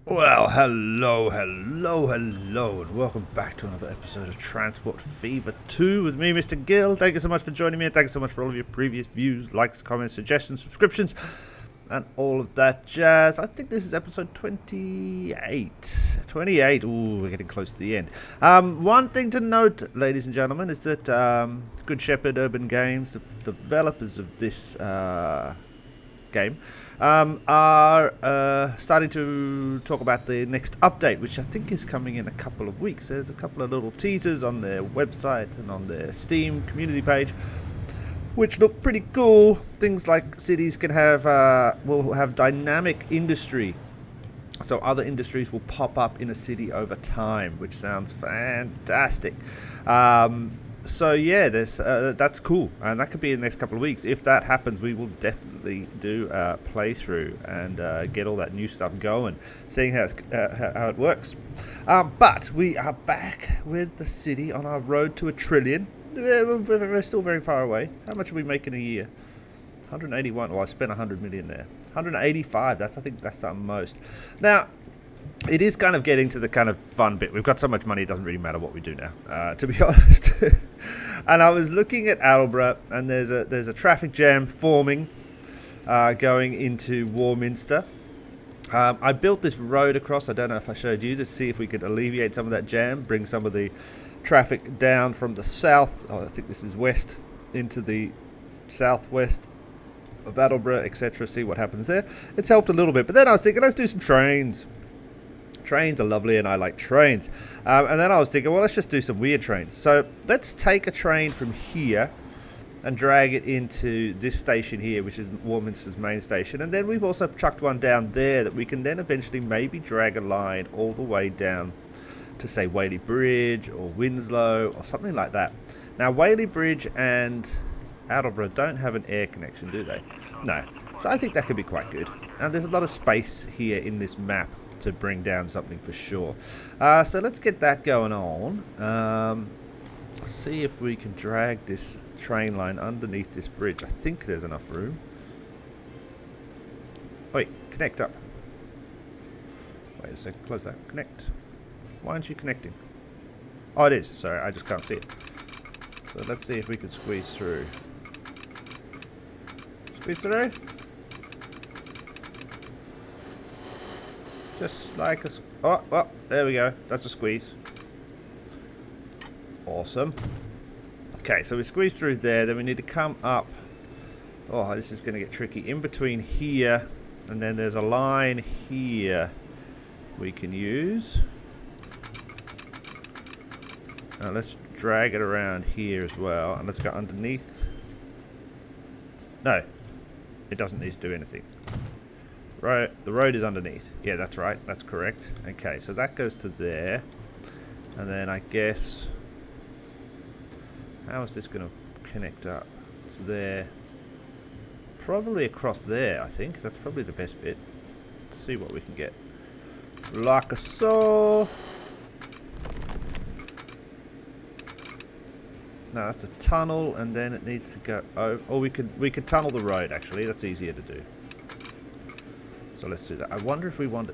Well, hello, and welcome back to another episode of Transport Fever 2 with me, Mr. Gill. Thank you so much for joining me, and thank you so much for all of your previous views, likes, comments, suggestions, subscriptions, and all of that jazz. I think this is episode 28. 28, ooh, we're getting close to the end. One thing to note, ladies and gentlemen, is that Good Shepherd Urban Games, the developers of this game, are starting to talk about the next update, which I think is coming in a couple of weeks. There's a couple of little teasers on their website and on their Steam community page, which look pretty cool. Things like cities can have will have dynamic industry, so other industries will pop up in a city over time, which sounds fantastic. So yeah, that's cool, and that could be in the next couple of weeks. If that happens, we will definitely do a playthrough and get all that new stuff going, seeing how it works. But we are back with the city on our road to $1 trillion. We're still very far away. How much are we making a year? 181. Well, I spent 100 million there. 185. I think that's our most. Now, it is kind of getting to the kind of fun bit. We've got so much money, it doesn't really matter what we do now, to be honest. And I was looking at Attleborough, and there's a traffic jam forming going into Warminster. I built this road across. I don't know if I showed you, to see if we could alleviate some of that jam, bring some of the traffic down from the south. I think this is west into the southwest of Attleborough, etc. See what happens there. It's helped a little bit, but then I was thinking, let's do some trains. Trains are lovely, and I like trains. And then I was thinking, well, let's just do some weird trains. So let's take a train from here and drag it into this station here, which is Warminster's main station. And then we've also chucked one down there that we can then eventually maybe drag a line all the way down to, say, Whaley Bridge or Winslow or something like that. Now, Whaley Bridge and Attleborough don't have an air connection, do they? No. So I think that could be quite good. And there's a lot of space here in this map to bring down something for sure. So let's get that going on. See if we can drag this train line underneath this bridge. I think there's enough room. Wait, connect up. Wait a second, close that. Connect. Why aren't you connecting? Oh, it is. Sorry, I just can't see it. So let's see if we can squeeze through. Squeeze through? Just like a... Oh, there we go. That's a squeeze. Awesome. Okay, so we squeeze through there. Then we need to come up. Oh, this is going to get tricky. In between here, and then there's a line here we can use. Now let's drag it around here as well. And let's go underneath. No, it doesn't need to do anything. Right, the road is underneath. Yeah, that's right. That's correct. Okay, so that goes to there. And then I guess... how is this going to connect up? It's there. Probably across there, I think. That's probably the best bit. Let's see what we can get. Like so. No, that's a tunnel, and then it needs to go... oh, or we could tunnel the road, actually. That's easier to do. So let's do that. I wonder if we want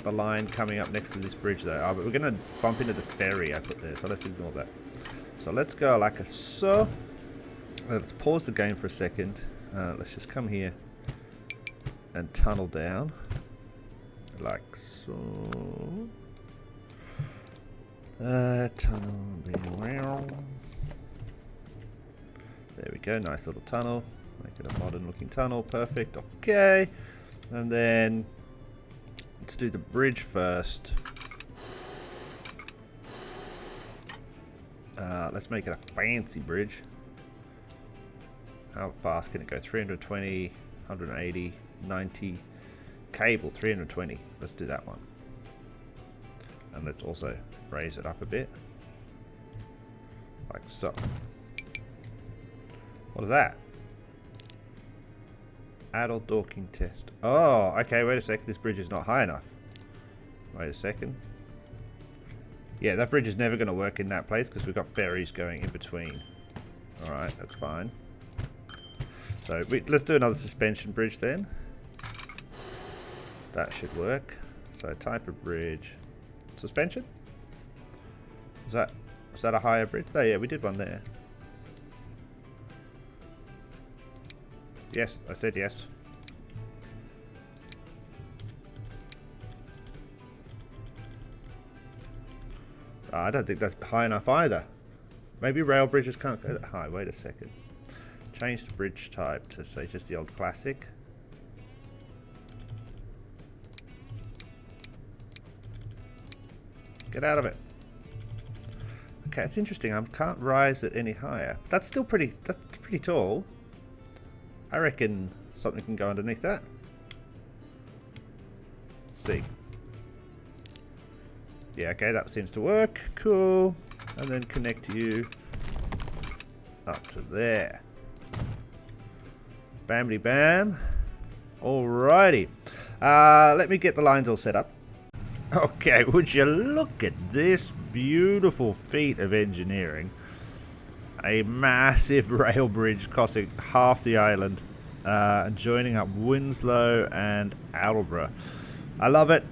the line coming up next to this bridge though. Oh, but we're going to bump into the ferry I put there, so let's ignore that. So let's go like a so. Let's pause the game for a second. Let's just come here and tunnel down like so. Tunnel. There we go. Nice little tunnel. Make it a modern looking tunnel. Perfect. Okay. And then let's do the bridge first. Let's make it a fancy bridge. How fast can it go? 320, 180, 90. Cable, 320. Let's do that one. And let's also raise it up a bit. Like so. What is that? Adult docking test. Oh, okay, wait a sec. This bridge is not high enough. Wait a second. Yeah, that bridge is never going to work in that place because we've got ferries going in between. Alright, that's fine. So let's do another suspension bridge then. That should work. So type of bridge. Suspension? Was that a higher bridge? Oh yeah, we did one there. Yes, I said yes. I don't think that's high enough either. Maybe rail bridges can't go that high. Wait a second. Change the bridge type to say just the old classic. Get out of it. Okay, it's interesting. I can't rise it any higher. That's still pretty tall. I reckon something can go underneath that. Let's see. Yeah, okay, that seems to work. Cool. And then connect you up to there. Bamity bam. Alrighty. Let me get the lines all set up. Okay, would you look at this beautiful feat of engineering. A massive rail bridge costing half the island, joining up Winslow and Attleborough. I love it.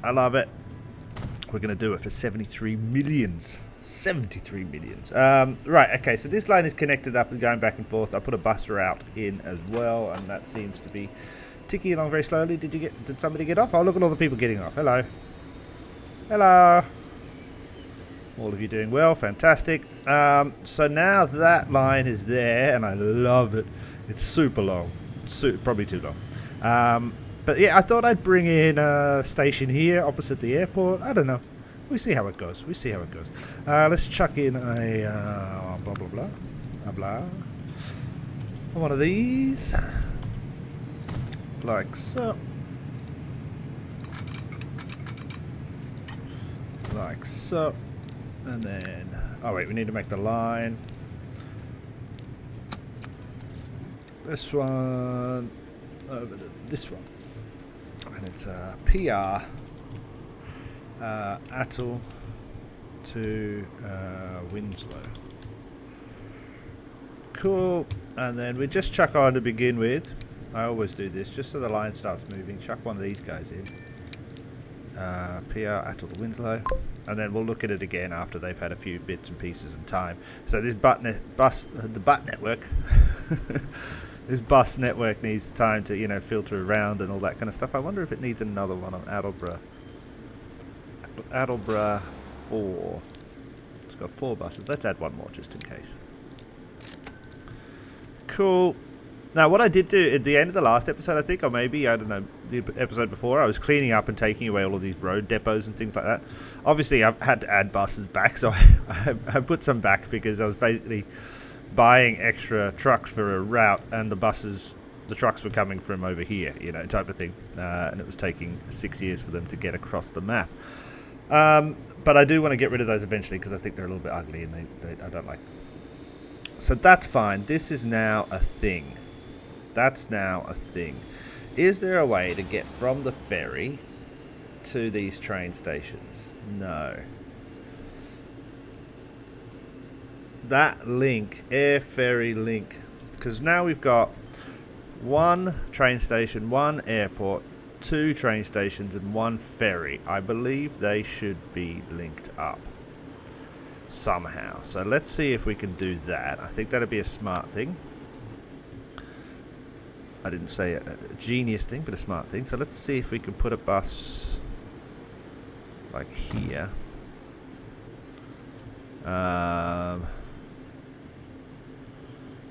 I love it. We're going to do it for 73 millions. 73 millions. Right, okay, so this line is connected up and going back and forth. I put a bus route in as well, and that seems to be ticking along very slowly. Did somebody get off? Oh, look at all the people getting off. Hello. Hello. All of you doing well. Fantastic. So now that line is there, and I love it. It's super long. Probably too long. But yeah, I thought I'd bring in a station here opposite the airport. I don't know. We see how it goes. We see how it goes. Let's chuck in a blah, blah, blah. Blah, blah. One of these. Like so. Like so. And then... Oh, wait. We need to make the line. This one. Over to this one. And it's PR. Attle to Winslow. Cool. And then we just chuck on to begin with. I always do this just so the line starts moving. Chuck one of these guys in. PR Attle to Winslow. And then we'll look at it again after they've had a few bits and pieces and time. So this the bus network. This bus network needs time to, you know, filter around and all that kind of stuff. I wonder if it needs another one on Attleborough. Attleborough 4. It's got 4 buses. Let's add one more just in case. Cool. Now, what I did do at the end of the last episode, I think, or maybe, I don't know, the episode before, I was cleaning up and taking away all of these road depots and things like that. Obviously, I've had to add buses back, so I put some back because I was basically buying extra trucks for a route, and the trucks were coming from over here, you know, type of thing. And it was taking 6 years for them to get across the map. But I do want to get rid of those eventually because I think they're a little bit ugly and I don't like them. So that's fine. This is now a thing. That's now a thing. Is there a way to get from the ferry to these train stations? No. That link, air ferry link, because now we've got 1 train station, 1 airport, 2 train stations and 1 ferry. I believe they should be linked up somehow. So let's see if we can do that. I think that'd be a smart thing. I didn't say a genius thing, but a smart thing. So let's see if we can put a bus like here.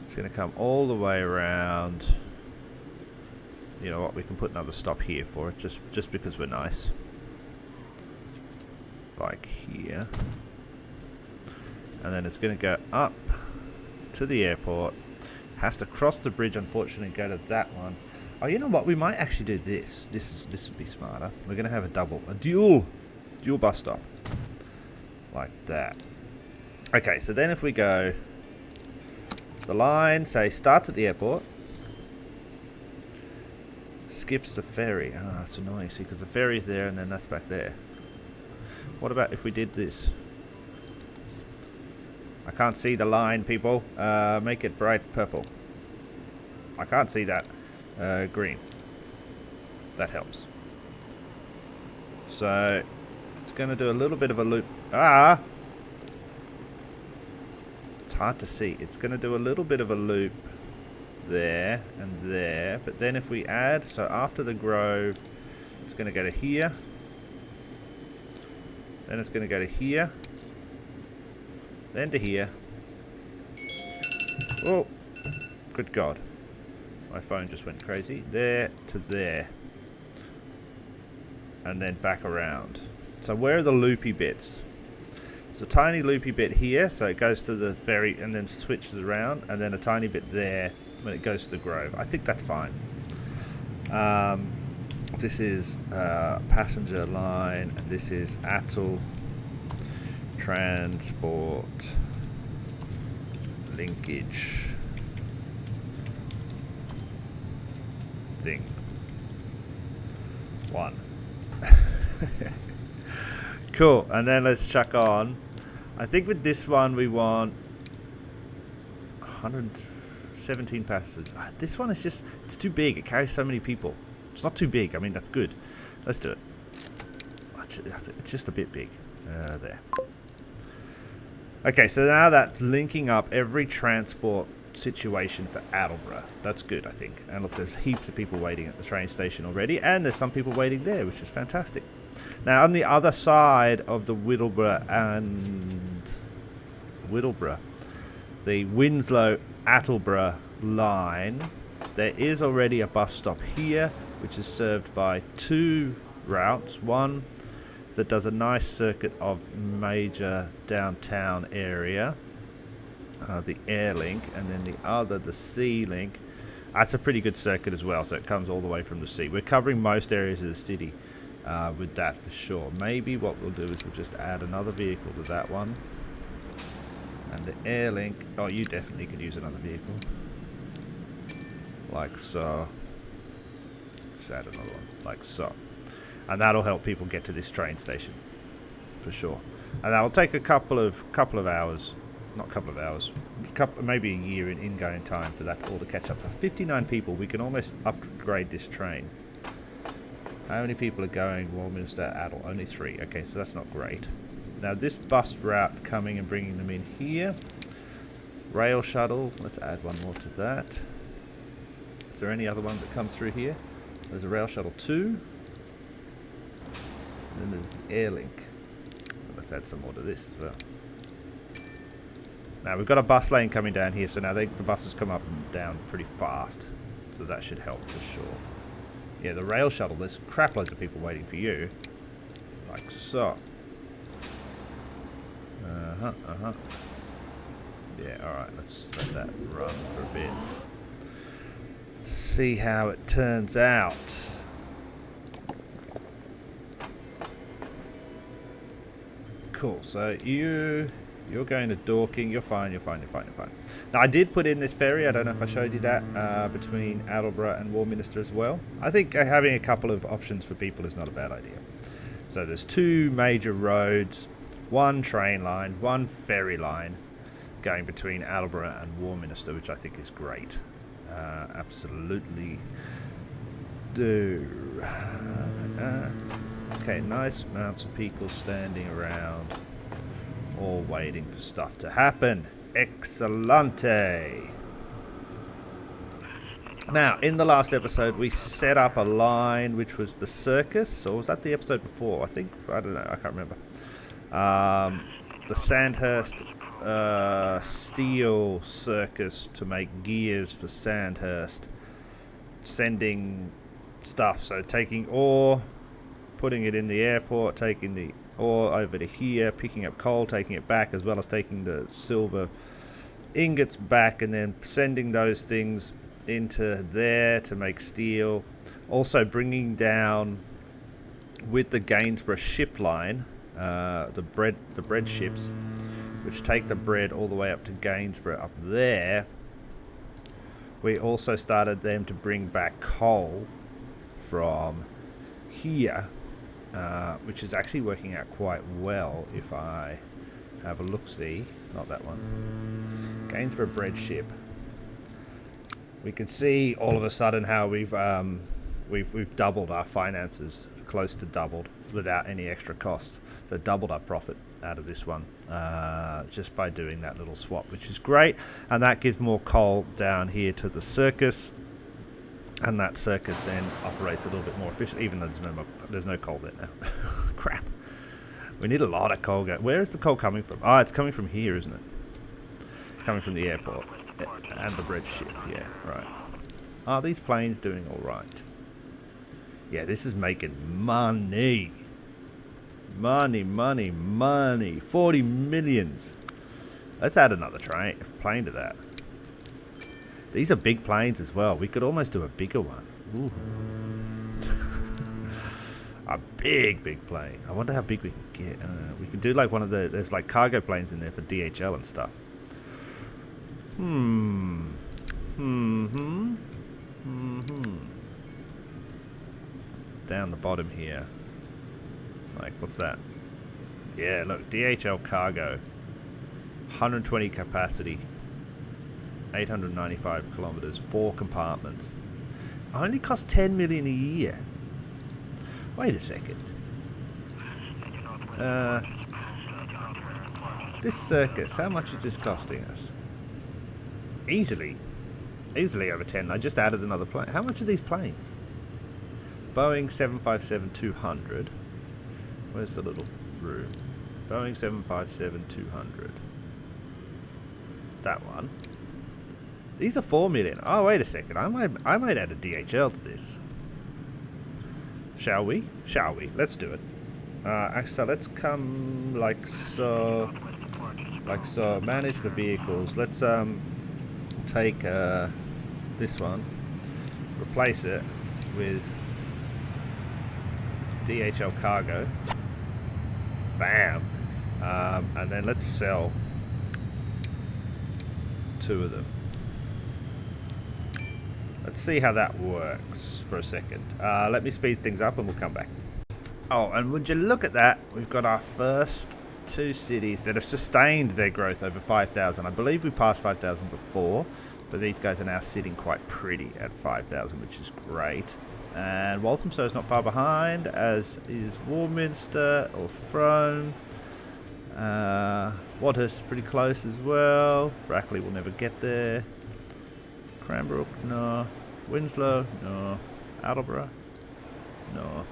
It's going to come all the way around. You know what, we can put another stop here for it, just because we're nice. Like here. And then it's going to go up to the airport. Has to cross the bridge, unfortunately, and go to that one. Oh, you know what, we might actually do this. This would be smarter. We're going to have a dual bus stop. Like that. Okay, so then if we go... The line, say, starts at the airport. Skips the ferry. Ah, it's annoying, see, because the ferry's there and then that's back there. What about if we did this? I can't see the line, people. Make it bright purple. I can't see that. Green. That helps. So it's going to do a little bit of a loop. Ah! It's hard to see. It's going to do a little bit of a loop there and there. But then if we add, so after the grove, it's going to go to here. Then it's going to go to here. Then to here. Oh, good God. My phone just went crazy. There to there. And then back around. So where are the loopy bits? There's a tiny loopy bit here, so it goes to the ferry and then switches around, and then a tiny bit there when it goes to the grove. I think that's fine. This is passenger line, and this is Atoll transport linkage thing. 1. Cool, and then let's chuck on. I think with this one we want 117 passengers. This one is just, it's too big. It carries so many people. It's not too big. I mean, that's good. Let's do it. It's just a bit big. There. Okay, so now that's linking up every transport situation for Attleborough. That's good, I think. And look, there's heaps of people waiting at the train station already, and there's some people waiting there, which is fantastic. Now, on the other side of the Whittleborough, the Winslow-Attleborough line, there is already a bus stop here, which is served by 2 routes. One that does a nice circuit of major downtown area, the Air Link, and then the other, the Sea Link. That's a pretty good circuit as well, so it comes all the way from the sea. We're covering most areas of the city with that for sure. Maybe what we'll do is we'll just add another vehicle to that one. And the Air Link, oh, you definitely could use another vehicle. Like so. Just add another one, like so. And that'll help people get to this train station, for sure. And that'll take a couple of hours, not a couple of hours, maybe a year in ingoing time for that all to catch up. For 59 people, we can almost upgrade this train. How many people are going Warminster, Adel? Only 3. Okay, so that's not great. Now this bus route coming and bringing them in here. Rail shuttle, let's add one more to that. Is there any other one that comes through here? There's a rail shuttle 2. And then there's the Air Link. Let's add some more to this as well. Now we've got a bus lane coming down here, so now the buses come up and down pretty fast. So that should help for sure. Yeah, the rail shuttle, there's crap loads of people waiting for you. Like so. Yeah, alright, let's let that run for a bit. Let's see how it turns out. Cool, so you're going to Dorking, you're fine. Now I did put in this ferry, I don't know if I showed you that, between Attleborough and Warminster as well. I think having a couple of options for people is not a bad idea. So there's 2 major roads, 1 train line, 1 ferry line going between Attleborough and Warminster, which I think is great. Absolutely do. Okay, nice amounts of people standing around, all waiting for stuff to happen. Excellente. Now, in the last episode, we set up a line which was the circus, or was that the episode before? I don't know, I can't remember. The Sandhurst steel circus to make gears for Sandhurst, sending stuff, so taking ore, putting it in the airport, taking the ore over to here, picking up coal, taking it back, as well as taking the silver ingots back, and then sending those things into there to make steel. Also bringing down with the Gainsborough ship line, the bread ships, which take the bread all the way up to Gainsborough up there. We also started them to bring back coal from here, which is actually working out quite well if I have a look-see. Not that one. Gainsborough bread ship. We can see all of a sudden how we've doubled our finances close to doubled without any extra costs. So doubled our profit out of this one just by doing that little swap, which is great. And that gives more coal down here to the circus. And that circus then operates a little bit more efficient, even though there's no coal there now. Crap. We need a lot of coal. Where is the coal coming from? Oh, it's coming from here, isn't it? Coming from the airport. And the bridge ship, yeah, right. Are these planes doing alright? Yeah, this is making money. Money, money, money. 40 millions. Let's add another plane to that. These are big planes as well. We could almost do a bigger one. Ooh. A big plane. I wonder how big we can get. We could do like one of the... There's like cargo planes in there for DHL and stuff. Down the bottom here. Like, what's that? Yeah, look, DHL cargo. 120 capacity. 895 kilometers. 4 compartments. Only costs 10 million a year. Wait a second. This circus, how much is this costing us? Easily over 10. I just added another plane. How much are these planes? Boeing 757-200. Where's the little room? Boeing 757-200. That one. These are 4 million. Oh, wait a second. I might add a DHL to this. Shall we? Shall we? Let's do it. So let's come like so. Like so. Manage the vehicles. Let's take this one, replace it with DHL cargo. Bam. And then let's sell 2 of them. Let's see how that works for a second. Let me speed things up and we'll come back. Oh, and would you look at that? We've got our first 2 cities that have sustained their growth over 5,000. I believe we passed 5,000 before, but these guys are now sitting quite pretty at 5,000, which is great. And Walthamstow is not far behind, as is Warminster or Frome. Wadhurst is pretty close as well. Brackley will never get there. Cranbrook, no. Winslow, no. Attleborough, no.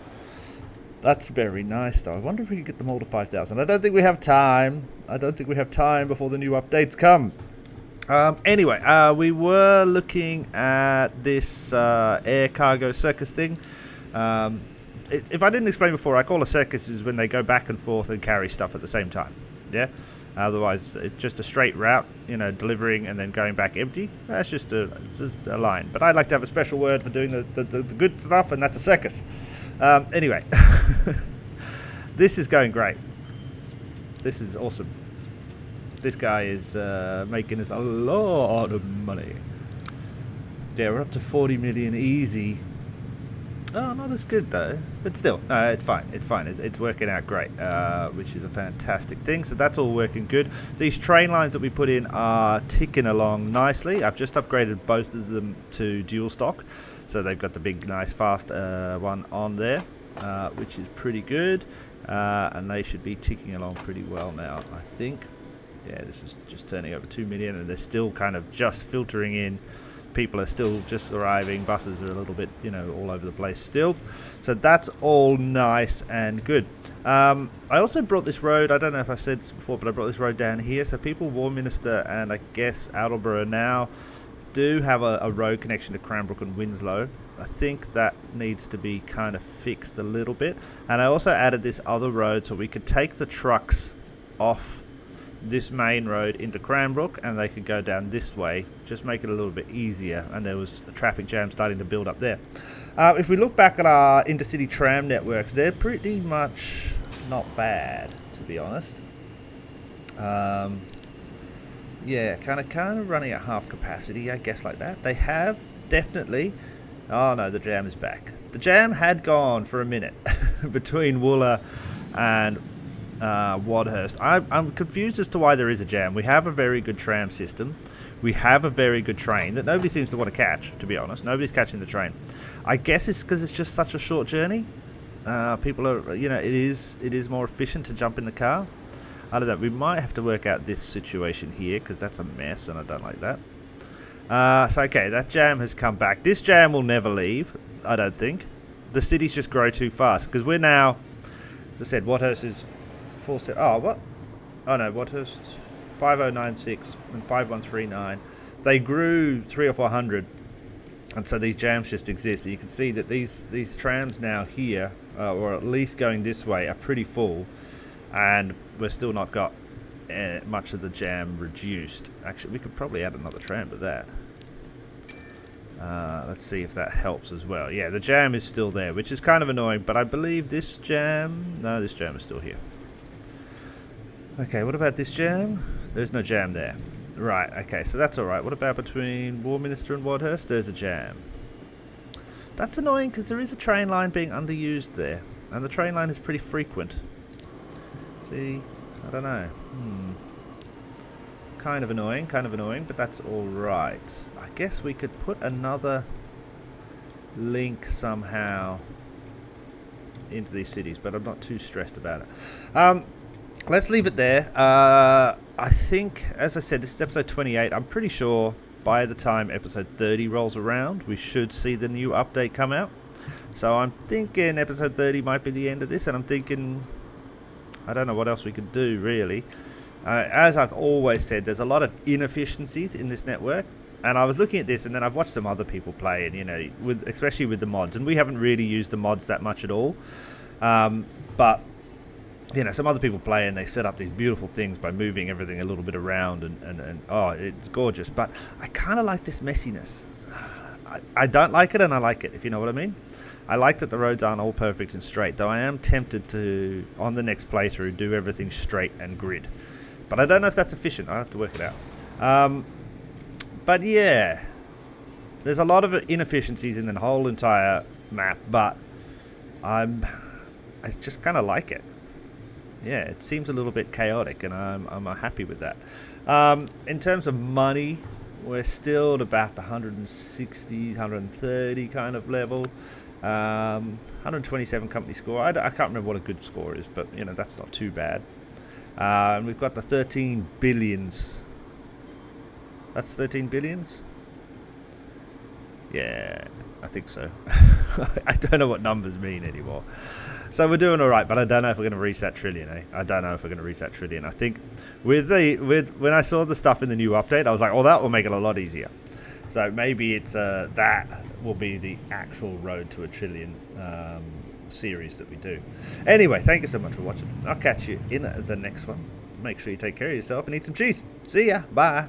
That's very nice, though. I wonder if we can get them all to 5,000. I don't think we have time. I don't think we have time before the new updates come. Anyway, we were looking at this air cargo circus thing. If I didn't explain before, I call a circus is when they go back and forth and carry stuff at the same time. Yeah? Otherwise, it's just a straight route, you know, delivering and then going back empty. That's just a line. But I like to have a special word for doing the good stuff, and that's a circus. Anyway, this is going great. This is awesome. This guy is making us a lot of money. Yeah, we're up to 40 million easy. Oh, not as good though, but still, no, it's fine. It's fine. It's working out great, which is a fantastic thing. So that's all working good. These train lines that we put in are ticking along nicely. I've just upgraded both of them to dual stock, so they've got the big, nice, fast one on there, which is pretty good, and they should be ticking along pretty well now, I think. Yeah, this is just turning over 2 million, and they're still kind of just filtering in. People are still just arriving. Buses are a little bit, you know, all over the place still. So that's all nice and good. I also brought this road. I don't know if I said this before, but I brought this road down here. So people, Warminster and I guess Attleborough now do have a road connection to Cranbrook and Winslow. I think that needs to be kind of fixed a little bit. And I also added this other road so we could take the trucks off this main road into Cranbrook and they could go down this way, just make it a little bit easier. And there was a traffic jam starting to build up there. If we look back at our intercity tram networks, they're pretty much not bad, to be honest. Yeah, kind of running at half capacity, I guess, like that. They have definitely... Oh no, the jam is back. The jam had gone for a minute between Wooler and Wadhurst. I'm confused as to why there is a jam. We have a very good tram system. We have a very good train that nobody seems to want to catch, to be honest. Nobody's catching the train. I guess it's because it's just such a short journey. People are, you know, it is more efficient to jump in the car. I don't know. We might have to work out this situation here because that's a mess, and I don't like that. So okay, that jam has come back. This jam will never leave, I don't think. The cities just grow too fast because we're now, as I said, Wathurst is 4. Oh, what? Oh no, Wathurst 5096 and 5139. They grew 300 or 400, and so these jams just exist. And you can see that these trams now here, or at least going this way, are pretty full, and we're still not got much of the jam reduced. Actually, we could probably add another tram to that. Let's see if that helps as well. Yeah, the jam is still there, which is kind of annoying, but I believe this jam... No, this jam is still here. Okay, what about this jam? There's no jam there. Right, okay, so that's alright. What about between Warminster and Wadhurst? There's a jam. That's annoying because there is a train line being underused there, and the train line is pretty frequent. See, I don't know. Kind of annoying, but that's alright. I guess we could put another link somehow into these cities, but I'm not too stressed about it. Let's leave it there. I think, as I said, this is episode 28. I'm pretty sure by the time episode 30 rolls around, we should see the new update come out. So I'm thinking episode 30 might be the end of this, and I'm thinking, I don't know what else we could do, really. As I've always said, there's a lot of inefficiencies in this network, and I was looking at this, and then I've watched some other people play, and you know, especially with the mods, and we haven't really used the mods that much at all. But you know, some other people play, and they set up these beautiful things by moving everything a little bit around, and oh, it's gorgeous. But I kind of like this messiness. I don't like it, and I like it, if you know what I mean. I like that the roads aren't all perfect and straight, though I am tempted to, on the next playthrough, do everything straight and grid. But I don't know if that's efficient. I'll have to work it out. But yeah, there's a lot of inefficiencies in the whole entire map, but I just kind of like it. Yeah, it seems a little bit chaotic, and I'm happy with that. In terms of money, we're still at about the 160, 130 kind of level. 127 company score. I can't remember what a good score is, but you know, that's not too bad. And we've got the 13 billions. That's 13 billions? Yeah, I think so. I don't know what numbers mean anymore. So we're doing all right, but I don't know if we're going to reach that trillion, eh? I don't know if we're going to reach that trillion. I think when I saw the stuff in the new update, I was like, oh, that will make it a lot easier. So maybe it's that will be the actual road to a trillion series that we do. Anyway, thank you so much for watching. I'll catch you in the next one. Make sure you take care of yourself and eat some cheese. See ya. Bye.